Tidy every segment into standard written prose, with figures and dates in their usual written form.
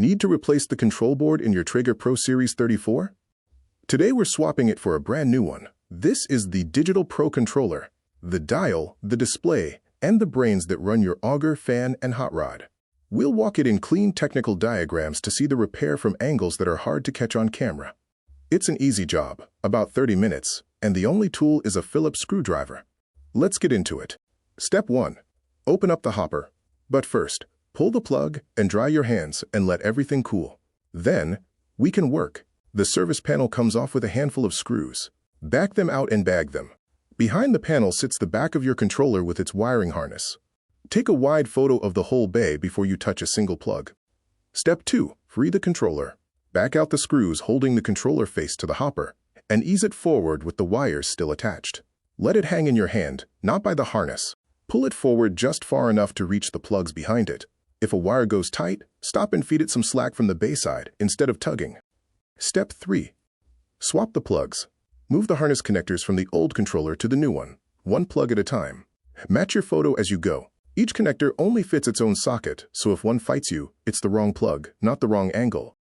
Need to replace the control board in your Traeger Pro Series 34? Today we're swapping it for a brand new one. This is the Digital Pro controller, the dial, the display, and the brains that run your auger, fan, and hot rod. We'll walk it in clean technical diagrams to see the repair from angles that are hard to catch on camera. It's an easy job, about 30 minutes, and the only tool is a Phillips screwdriver. Let's get into it. Step 1. Open up the hopper. But first, pull the plug and dry your hands and let everything cool. Then, we can work. The service panel comes off with a handful of screws. Back them out and bag them. Behind the panel sits the back of your controller with its wiring harness. Take a wide photo of the whole bay before you touch a single plug. Step 2. Free the controller. Back out the screws holding the controller face to the hopper and ease it forward with the wires still attached. Let it hang in your hand, not by the harness. Pull it forward just far enough to reach the plugs behind it. If a wire goes tight, stop and feed it some slack from the bay side instead of tugging. Step 3. Swap the plugs. Move the harness connectors from the old controller to the new one plug at a time. Match your photo as you go. Each connector only fits its own socket, so if one fights you, it's the wrong plug, not the wrong angle.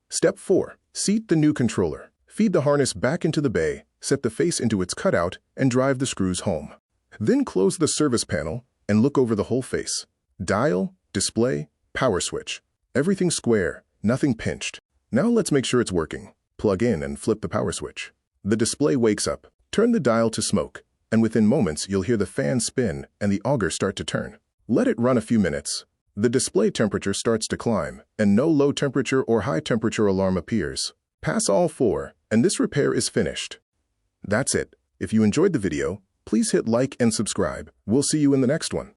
Step 4. Seat the new controller. Feed the harness back into the bay, set the face into its cutout, and drive the screws home. Then close the service panel and look over the whole face. Dial, display, power switch. Everything square, nothing pinched. Now let's make sure it's working. Plug in and flip the power switch. The display wakes up. Turn the dial to smoke, and within moments you'll hear the fan spin and the auger start to turn. Let it run a few minutes. The display temperature starts to climb, and no low temperature or high temperature alarm appears. Pass all 4, and this repair is finished. That's it. If you enjoyed the video, please hit like and subscribe. We'll see you in the next one.